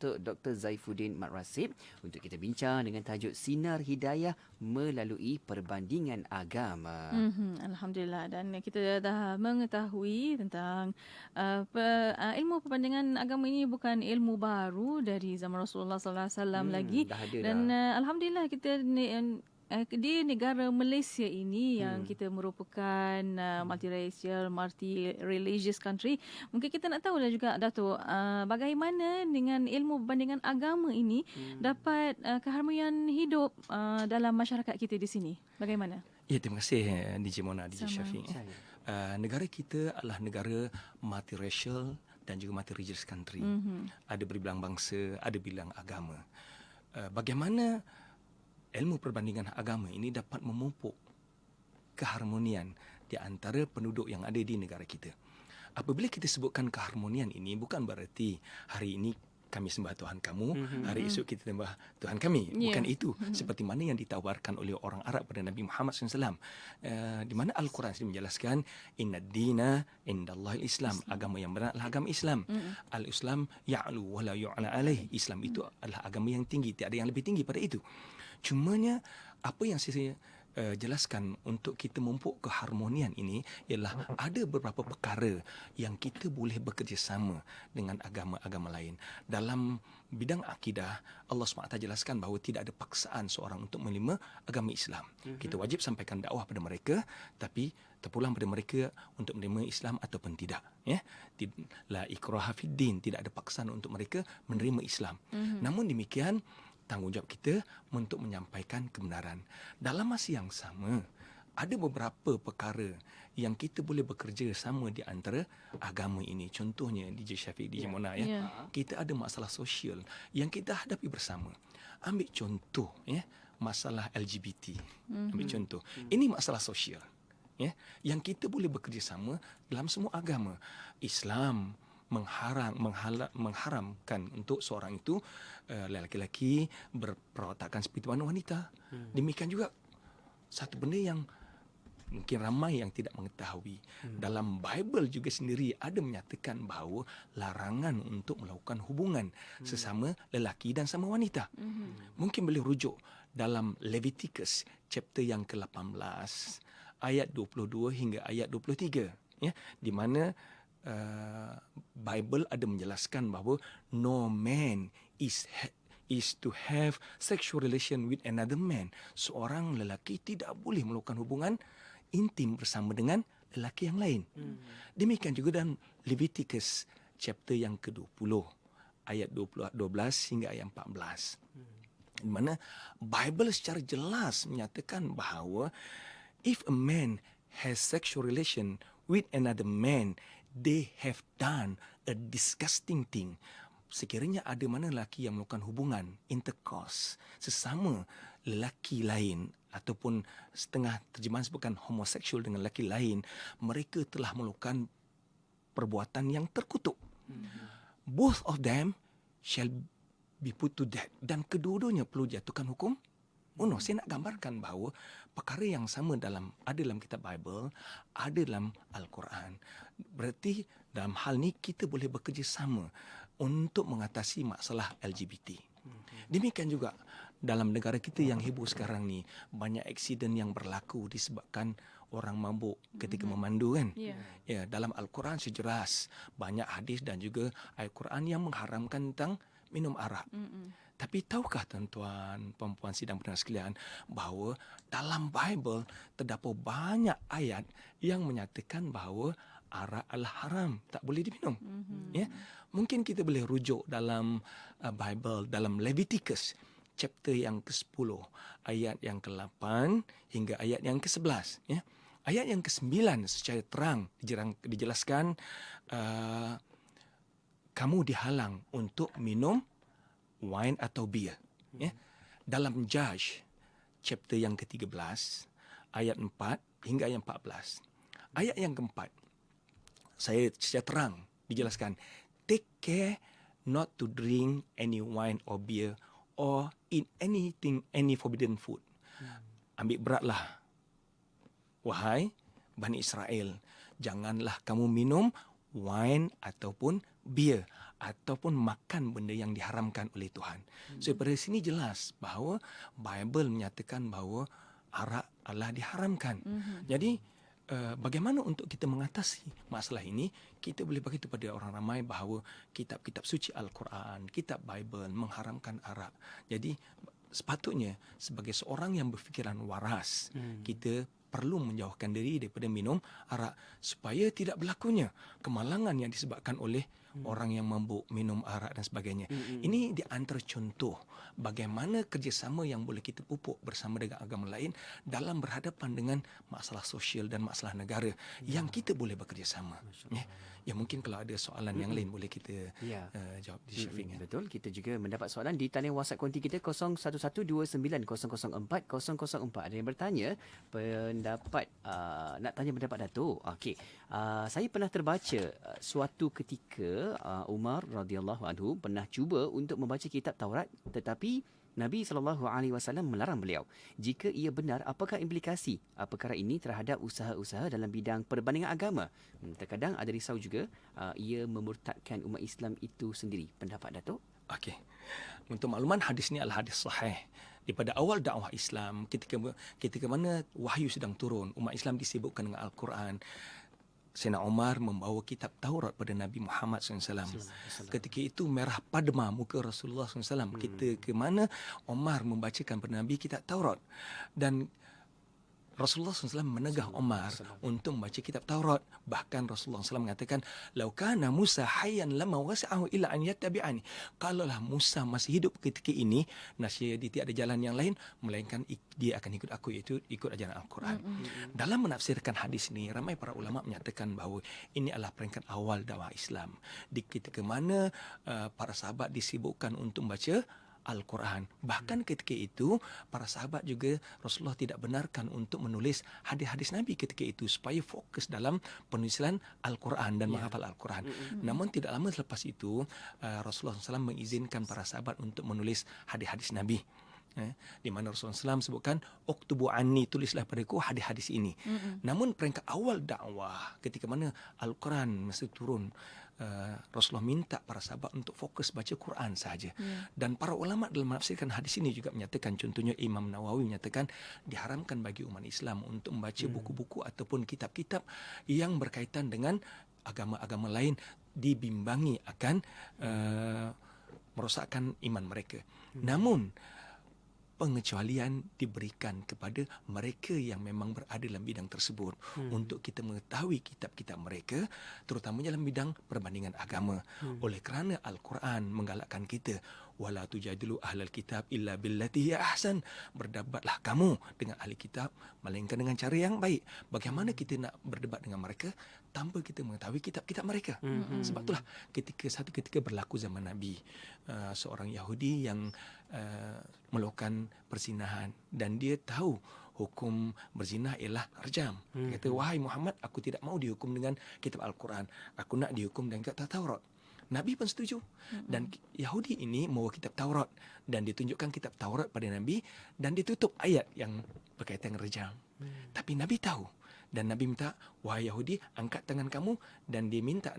Datuk Dr. Zaifuddin Mat Rasib untuk kita bincang dengan tajuk Sinar Hidayah melalui perbandingan agama. Alhamdulillah, dan kita dah mengetahui tentang ilmu perbandingan agama ini bukan ilmu baru dari zaman Rasulullah sallallahu alaihi wasallam lagi, Dah ada dan dah. alhamdulillah kita di negara Malaysia ini yang kita merupakan multiracial, multi-religious country. Mungkin kita nak tahu lah juga, Datuk, bagaimana dengan ilmu perbandingan agama ini dapat keharmonian hidup dalam masyarakat kita di sini. Bagaimana? Ya, terima kasih DJ Mona, DJ Syafiq. Negara kita adalah negara multiracial dan juga multi-religious country. Ada berbilang bangsa, ada bilang agama. Bagaimana ilmu perbandingan agama ini dapat memupuk keharmonian di antara penduduk yang ada di negara kita. Apabila kita sebutkan keharmonian ini, bukan berarti hari ini kami sembah Tuhan kamu, hari esok kita sembah Tuhan kami. Bukan itu. Seperti mana yang ditawarkan oleh orang Arab pada Nabi Muhammad SAW. Di mana Al-Quran menjelaskan, Inna dina indallahil Islam. Agama yang benar adalah agama Islam. Al-Islam ya'lu wa la yu'la alaih. Islam itu adalah agama yang tinggi. Tiada yang lebih tinggi pada itu. Cumanya, apa yang saya jelaskan untuk kita memupuk keharmonian ini ialah ada beberapa perkara yang kita boleh bekerjasama dengan agama-agama lain. Dalam bidang akidah, Allah SWT jelaskan bahawa tidak ada paksaan seorang untuk menerima agama Islam. Kita wajib sampaikan dakwah pada mereka, tapi terpulang pada mereka untuk menerima Islam ataupun tidak. Ya? La ikraha fid din, tidak ada paksaan untuk mereka menerima Islam. Namun demikian, tanggungjawab kita untuk menyampaikan kebenaran. Dalam masa yang sama, ada beberapa perkara yang kita boleh bekerja sama di antara agama ini. Contohnya, DJ Syafiq, DJ Mona, kita ada masalah sosial yang kita hadapi bersama. Ambil contoh, masalah LGBT. Ambil contoh. Ini masalah sosial. Yang kita boleh bekerjasama dalam semua agama. Islam mengharamkan untuk seorang itu lelaki-lelaki berperwatakan seperti mana wanita. Demikian juga satu benda yang mungkin ramai yang tidak mengetahui. Dalam Bible juga sendiri ada menyatakan bahawa larangan untuk melakukan hubungan sesama lelaki dan sama wanita. Mungkin boleh rujuk dalam Leviticus chapter yang ke-18 ayat 22 hingga ayat 23, di mana Bible ada menjelaskan bahawa no man is to have sexual relation with another man. Seorang lelaki tidak boleh melakukan hubungan intim bersama dengan lelaki yang lain. Demikian juga dalam Leviticus chapter yang ke-20 ayat 12 hingga ayat 14. Di mana Bible secara jelas menyatakan bahawa if a man has sexual relation with another man, they have done a disgusting thing. Sekiranya ada mana lelaki yang melakukan hubungan intercourse sesama lelaki lain, ataupun setengah terjemahan sebutkan homoseksual dengan lelaki lain, mereka telah melakukan perbuatan yang terkutuk. Both of them shall be put to death. Dan kedua-duanya perlu jatuhkan hukum bunuh. Saya nak gambarkan bahawa perkara yang sama ada dalam kitab Bible, ada dalam Al-Quran. Berarti dalam hal ni kita boleh bekerjasama untuk mengatasi masalah LGBT. Demikian juga dalam negara kita yang heboh sekarang ni, banyak aksiden yang berlaku disebabkan orang mabuk ketika memandu, kan? Ya, dalam Al-Quran sejelas banyak hadis dan juga Al-Quran yang mengharamkan tentang minum arak. Tapi tahukah tuan-tuan, puan-puan sidang pendengar sekalian, bahawa dalam Bible terdapat banyak ayat yang menyatakan bahawa arak adalah haram, tak boleh diminum. Mungkin kita boleh rujuk dalam Bible, dalam Leviticus chapter yang ke-10, ayat yang ke-8 hingga ayat yang ke-11. Ayat yang ke-9 secara terang dijelaskan, kamu dihalang untuk minum wine atau beer. Dalam Judge chapter yang ke-13 ayat 4 hingga ayat 14. Ayat yang keempat, saya secara terang dijelaskan, take care not to drink any wine or beer or eat any forbidden food. Ambil beratlah, wahai Bani Israel, janganlah kamu minum wine ataupun beer ataupun makan benda yang diharamkan oleh Tuhan. So pada sini jelas bahawa Bible menyatakan bahawa arak adalah diharamkan. Jadi bagaimana untuk kita mengatasi masalah ini? Kita boleh bagi kepada orang ramai bahawa kitab-kitab suci Al-Quran, kitab Bible mengharamkan arak. Jadi sepatutnya sebagai seorang yang berfikiran waras, kita perlu menjauhkan diri daripada minum arak supaya tidak berlakunya kemalangan yang disebabkan oleh orang yang mabuk minum arak dan sebagainya. Ini di antara contoh bagaimana kerjasama yang boleh kita pupuk bersama dengan agama lain dalam berhadapan dengan masalah sosial dan masalah negara yang kita boleh bekerjasama. Ya, mungkin kalau ada soalan yang lain boleh kita jawab di Syafiq. Betul, kita juga mendapat soalan di talian WhatsApp konti kita 01129004 Ada yang bertanya pendapat nak tanya pendapat Datuk. Okey. Saya pernah terbaca suatu ketika Umar radhiyallahu anhu pernah cuba untuk membaca kitab Taurat, tetapi Nabi SAW melarang beliau. Jika ia benar, apakah implikasi perkara ini terhadap usaha-usaha dalam bidang perbandingan agama? Terkadang ada risau juga ia memurtadkan umat Islam itu sendiri. Pendapat Datuk? Okey. Untuk makluman, hadis ini adalah hadis sahih. Daripada awal dakwah Islam, ketika mana wahyu sedang turun, umat Islam disibukkan dengan Al-Quran. Sayyidina Umar membawa kitab Taurat pada Nabi Muhammad SAW. Ketika itu merah padma muka Rasulullah SAW. Ketika mana Umar membacakan pada Nabi kitab Taurat. Dan Rasulullah SAW menegah Umar untuk membaca kitab Taurat. Bahkan Rasulullah SAW mengatakan, "Lau kana Musa hayyan lama wasi'ahu illa an yattabi'ani." Kalaulah Musa masih hidup ketika ini, nasya dia tiada jalan yang lain melainkan dia akan ikut aku, iaitu ikut ajaran Al-Quran. Dalam menafsirkan hadis ini, ramai para ulama menyatakan bahawa ini adalah peringkat awal dakwah Islam. Di ketika mana para sahabat disibukkan untuk membaca Al-Quran. Bahkan ketika itu, para sahabat juga Rasulullah tidak benarkan untuk menulis hadis-hadis Nabi ketika itu supaya fokus dalam penulisan Al-Quran dan menghafal Al-Quran. Namun tidak lama selepas itu, Rasulullah SAW mengizinkan para sahabat untuk menulis hadis-hadis Nabi. Di mana Rasulullah SAW sebutkan, "Uktubu anni, tulislah padaku hadis-hadis ini." Namun peringkat awal dakwah ketika mana Al-Quran masih turun, Rasulullah minta para sahabat untuk fokus baca Quran sahaja. Dan para ulama dalam menafsirkan hadis ini juga menyatakan, contohnya Imam Nawawi menyatakan diharamkan bagi umat Islam untuk membaca buku-buku ataupun kitab-kitab yang berkaitan dengan agama-agama lain, dibimbangi akan merosakkan iman mereka. Namun pengecualian diberikan kepada mereka yang memang berada dalam bidang tersebut untuk kita mengetahui kitab-kitab mereka, terutamanya dalam bidang perbandingan agama. Oleh kerana Al-Quran menggalakkan kita, wala tujadilu ahlal kitab illa billati hiya ahsan. Berdebatlah kamu dengan ahli kitab melainkan dengan cara yang baik. Bagaimana kita nak berdebat dengan mereka tanpa kita mengetahui kitab-kitab mereka? Sebab itulah satu ketika berlaku zaman Nabi, seorang Yahudi yang melakukan perzinahan dan dia tahu hukum berzina ialah rajam. Dia kata, "Wahai Muhammad, aku tidak mau dihukum dengan kitab Al-Quran. Aku nak dihukum dengan kitab Taurat." Nabi pun setuju. Dan Yahudi ini membawa kitab Taurat dan ditunjukkan kitab Taurat pada Nabi dan ditutup ayat yang berkaitan dengan rajam. Tapi Nabi tahu. Dan Nabi minta, "Wahai Yahudi, angkat tangan kamu." Dan dia minta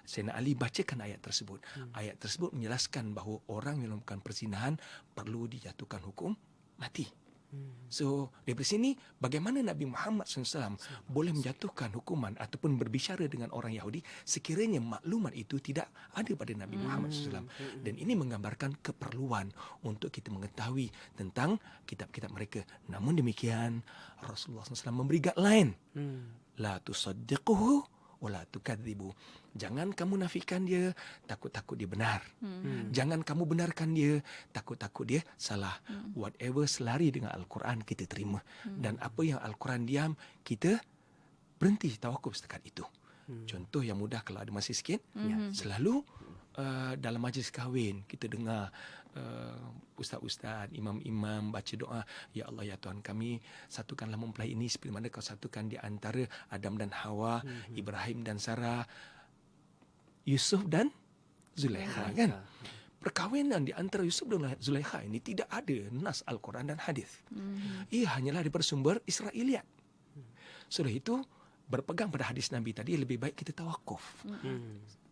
Sayyidina Ali bacakan ayat tersebut. Ayat tersebut menjelaskan bahawa orang yang melakukan perzinahan perlu dijatuhkan hukum mati. So, dari sini bagaimana Nabi Muhammad SAW boleh menjatuhkan hukuman ataupun berbicara dengan orang Yahudi sekiranya maklumat itu tidak ada pada Nabi Muhammad SAW. Dan ini menggambarkan keperluan untuk kita mengetahui tentang kitab-kitab mereka. Namun demikian, Rasulullah SAW memberi guideline. La tusaddiquhu wa la tukadzibu. Jangan kamu nafikan dia, takut-takut dia benar. Jangan kamu benarkan dia, takut-takut dia salah. Whatever selari dengan Al-Quran, kita terima. Dan apa yang Al-Quran diam, kita berhenti tawakuf setakat itu. Contoh yang mudah kalau ada masa sikit, selalu dalam majlis kahwin, kita dengar ustaz-ustaz, imam-imam baca doa, "Ya Allah, ya Tuhan kami, satukanlah mempelai ini seperti mana kau satukan di antara Adam dan Hawa, Ibrahim dan Sarah, Yusuf dan Zulaikha." Kan? Perkahwinan di antara Yusuf dan Zulaikha ini tidak ada nas Al-Quran dan hadis. Ia hanyalah daripada sumber Israiliyat. Sudah itu, berpegang pada hadis Nabi tadi, lebih baik kita tawakuf.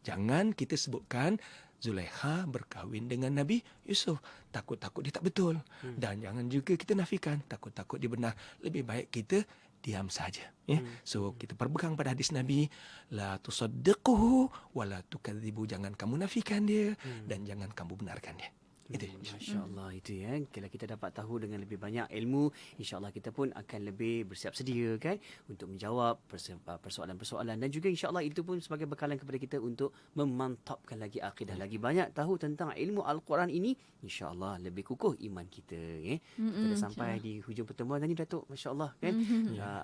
Jangan kita sebutkan Zulaikha berkahwin dengan Nabi Yusuf. Takut-takut dia tak betul. Dan jangan juga kita nafikan. Takut-takut dia benar. Lebih baik kita diam saja. Ya. So kita berpegang pada hadis Nabi, la tusaddiquhu wa la tukadzibu. Jangan kamu nafikan dia dan jangan kamu benarkan dia. Itu. Masya-Allah itu ya. Kalau kita dapat tahu dengan lebih banyak ilmu, insya-Allah kita pun akan lebih bersiap sedia kan untuk menjawab persoalan-persoalan, dan juga insya-Allah itu pun sebagai bekalan kepada kita untuk memantapkan lagi akidah, lagi banyak tahu tentang ilmu Al-Quran ini, insya-Allah lebih kukuh iman kita ya. Kita dah sampai di hujung pertemuan tadi Datuk, masya-Allah kan.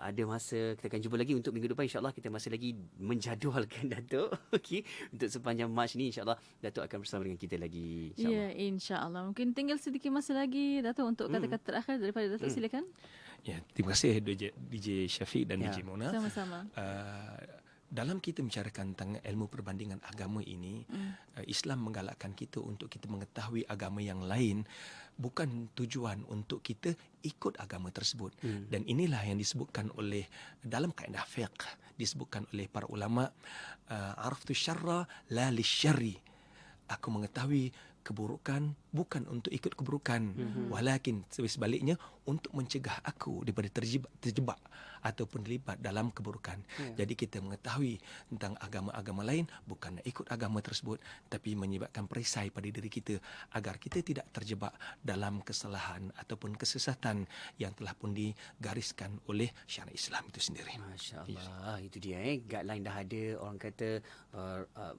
Ada masa kita akan jumpa lagi untuk minggu depan, insya-Allah kita masih lagi menjadualkan Datuk. Okey, untuk sepanjang Mac ni insya-Allah Datuk akan bersama dengan kita lagi insya-Allah. Ya, insya-Allah. Mungkin tinggal sedikit masa lagi, Datuk, untuk kata-kata terakhir daripada Datuk. Silakan. Ya, terima kasih DJ Syafiq dan DJ Mona. Sama-sama. Dalam kita membicarakan tentang ilmu perbandingan agama ini, Islam menggalakkan kita untuk kita mengetahui agama yang lain, bukan tujuan untuk kita ikut agama tersebut. Dan inilah yang disebutkan oleh dalam kaedah fiqh, disebutkan oleh para ulama, araftu syarra la lisyarri. Aku mengetahui keburukan bukan untuk ikut keburukan, walakin sebaliknya untuk mencegah aku daripada terjebak ataupun terlibat dalam keburukan. Jadi kita mengetahui tentang agama-agama lain bukan nak ikut agama tersebut, tapi menyebabkan perisai pada diri kita agar kita tidak terjebak dalam kesalahan ataupun kesesatan yang telah pun digariskan oleh syariat Islam itu sendiri. Masya-Allah, itu dia guideline dah ada, orang kata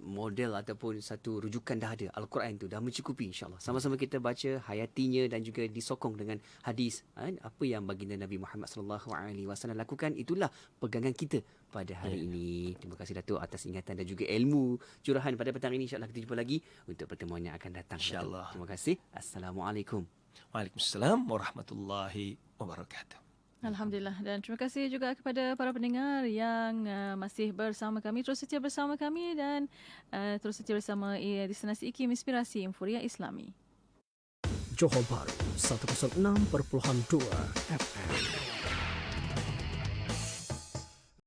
model ataupun satu rujukan dah ada. Al-Quran tu dah mencukupi, insya-Allah. Sama-sama kita baca, hayatinya dan juga disokong dengan hadis. Apa yang baginda Nabi Muhammad sallallahu alaihi wasallam lakukan, itulah pegangan kita pada hari ini. Terima kasih Datuk atas ingatan dan juga ilmu curahan pada petang ini. InsyaAllah kita jumpa lagi untuk pertemuan yang akan datang. InsyaAllah. Terima kasih. Assalamualaikum. Waalaikumsalam warahmatullahi wabarakatuh. Alhamdulillah, dan terima kasih juga kepada para pendengar yang masih bersama kami. Terus setia bersama kami dan terus setia bersama destinasi IKIM Inspirasi Inforia Islami. Johor Bahru 106.2 FM.